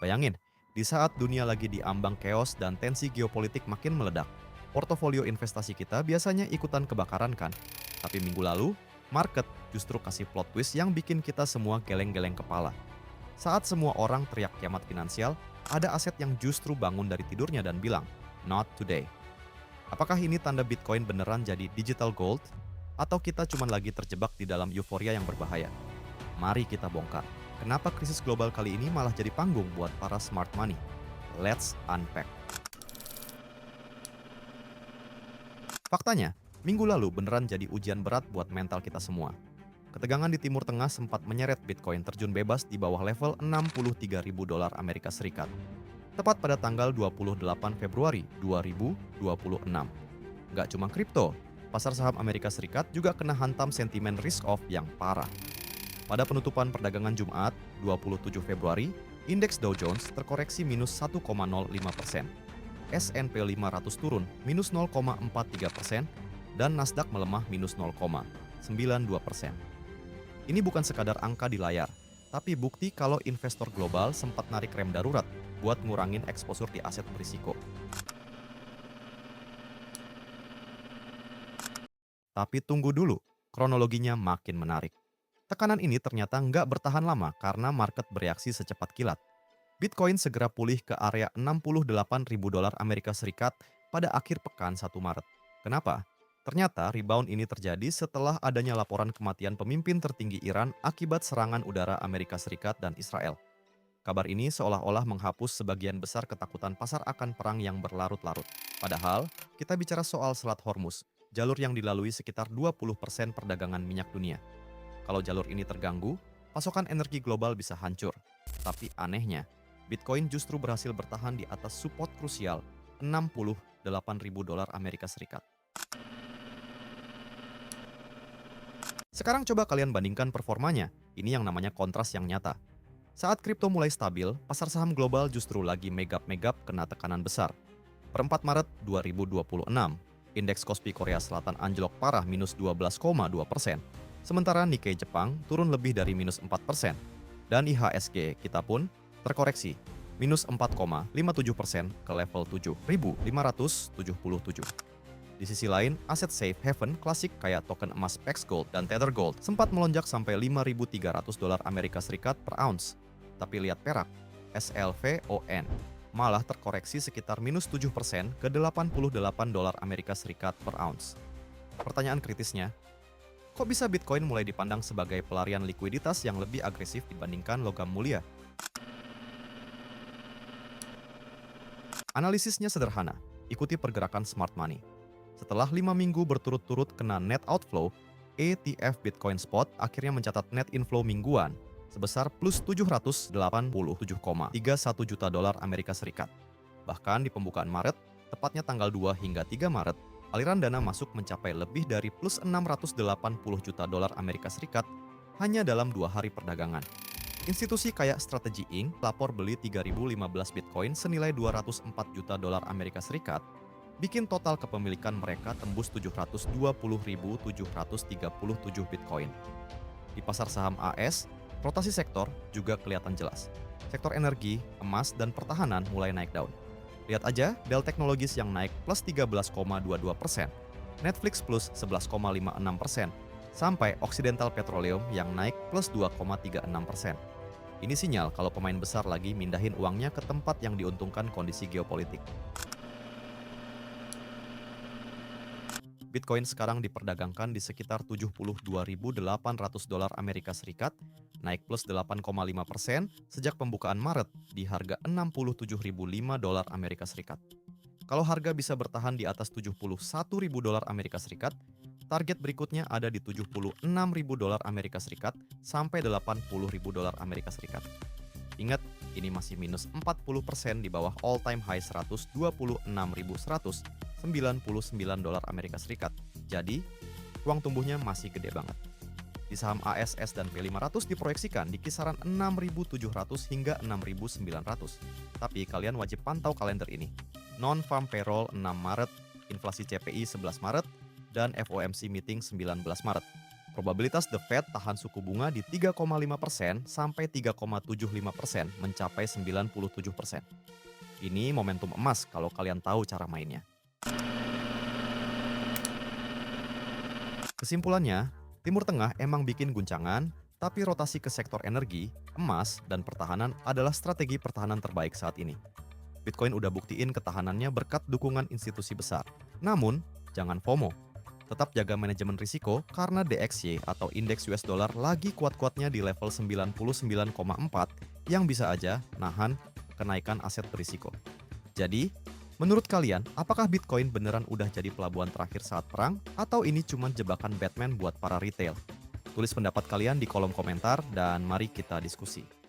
Bayangin, di saat dunia lagi diambang chaos dan tensi geopolitik makin meledak, portofolio investasi kita biasanya ikutan kebakaran kan? Tapi minggu lalu, market justru kasih plot twist yang bikin kita semua geleng-geleng kepala. Saat semua orang teriak kiamat finansial, ada aset yang justru bangun dari tidurnya dan bilang, "Not today." Apakah ini tanda Bitcoin beneran jadi digital gold? Atau kita cuma lagi terjebak di dalam euforia yang berbahaya? Mari kita bongkar. Kenapa krisis global kali ini malah jadi panggung buat para smart money? Let's unpack. Faktanya, minggu lalu beneran jadi ujian berat buat mental kita semua. Ketegangan di Timur Tengah sempat menyeret Bitcoin terjun bebas di bawah level 63.000 dolar Amerika Serikat. Tepat pada tanggal 28 Februari 2026. Nggak cuma kripto, pasar saham Amerika Serikat juga kena hantam sentimen risk off yang parah. Pada penutupan perdagangan Jumat, 27 Februari, indeks Dow Jones terkoreksi minus 1,05%, S&P 500 turun minus 0,43%, dan Nasdaq melemah minus 0,92%. Ini bukan sekadar angka di layar, tapi bukti kalau investor global sempat narik rem darurat buat ngurangin eksposur di aset berisiko. Tapi tunggu dulu, kronologinya makin menarik. Tekanan ini ternyata nggak bertahan lama karena market bereaksi secepat kilat. Bitcoin segera pulih ke area 68.000 dolar Amerika Serikat pada akhir pekan 1 Maret. Kenapa? Ternyata rebound ini terjadi setelah adanya laporan kematian pemimpin tertinggi Iran akibat serangan udara Amerika Serikat dan Israel. Kabar ini seolah-olah menghapus sebagian besar ketakutan pasar akan perang yang berlarut-larut. Padahal, kita bicara soal Selat Hormuz, jalur yang dilalui sekitar 20% perdagangan minyak dunia. Kalau jalur ini terganggu, pasokan energi global bisa hancur. Tapi anehnya, Bitcoin justru berhasil bertahan di atas support krusial 68.000 dolar Amerika Serikat. Sekarang coba kalian bandingkan performanya. Ini yang namanya kontras yang nyata. Saat kripto mulai stabil, pasar saham global justru lagi megap-megap kena tekanan besar. Per 4 Maret 2026, indeks Kospi Korea Selatan anjlok parah minus 12,2%. Sementara Nikkei Jepang turun lebih dari minus 4%. Dan IHSG kita pun terkoreksi minus 4,57% ke level 7.577. Di sisi lain, aset safe haven klasik kayak token emas Pax Gold dan Tether Gold sempat melonjak sampai 5.300 dolar Amerika Serikat per ounce. Tapi lihat perak, SLVON malah terkoreksi sekitar minus 7% ke 88 dolar Amerika Serikat per ounce. Pertanyaan kritisnya, kok bisa Bitcoin mulai dipandang sebagai pelarian likuiditas yang lebih agresif dibandingkan logam mulia? Analisisnya sederhana, ikuti pergerakan smart money. Setelah 5 minggu berturut-turut kena net outflow, ETF Bitcoin Spot akhirnya mencatat net inflow mingguan sebesar plus 787,31 juta dolar Amerika Serikat. Bahkan di pembukaan Maret, tepatnya tanggal 2 hingga 3 Maret, aliran dana masuk mencapai lebih dari plus 680 juta dolar Amerika Serikat hanya dalam 2 hari perdagangan. Institusi kayak Strategy Inc. lapor beli 3.015 Bitcoin senilai 204 juta dolar Amerika Serikat, bikin total kepemilikan mereka tembus 720.737 Bitcoin. Di pasar saham AS, rotasi sektor juga kelihatan jelas. Sektor energi, emas, dan pertahanan mulai naik daun. Lihat aja Dell Technologies yang naik plus 13,22%, Netflix plus 11,56%, sampai Occidental Petroleum yang naik plus 2,36%. Ini sinyal kalau pemain besar lagi mindahin uangnya ke tempat yang diuntungkan kondisi geopolitik. Bitcoin sekarang diperdagangkan di sekitar 72.800 dolar Amerika Serikat, naik plus 8,5% sejak pembukaan Maret di harga 67.005 dolar Amerika Serikat. Kalau harga bisa bertahan di atas 71.000 dolar Amerika Serikat, target berikutnya ada di 76.000 dolar Amerika Serikat sampai 80.000 dolar Amerika Serikat. Ingat, ini masih minus 40% di bawah all-time high 126.199 dolar Amerika Serikat. Jadi, ruang tumbuhnya masih gede banget. Di saham ASS dan P500 diproyeksikan di kisaran 6.700 hingga 6.900. Tapi kalian wajib pantau kalender ini. Non-farm payroll 6 Maret, inflasi CPI 11 Maret, dan FOMC meeting 19 Maret. Probabilitas The Fed tahan suku bunga di 3,5% sampai 3,75% mencapai 97%. Ini momentum emas kalau kalian tahu cara mainnya. Kesimpulannya, Timur Tengah emang bikin guncangan, tapi rotasi ke sektor energi, emas, dan pertahanan adalah strategi pertahanan terbaik saat ini. Bitcoin udah buktiin ketahanannya berkat dukungan institusi besar. Namun, jangan FOMO. Tetap jaga manajemen risiko karena DXY atau indeks US dollar lagi kuat-kuatnya di level 99,4 yang bisa aja nahan kenaikan aset berisiko. Jadi, menurut kalian, apakah Bitcoin beneran udah jadi pelabuhan terakhir saat perang atau ini cuma jebakan Batman buat para retail? Tulis pendapat kalian di kolom komentar dan mari kita diskusi.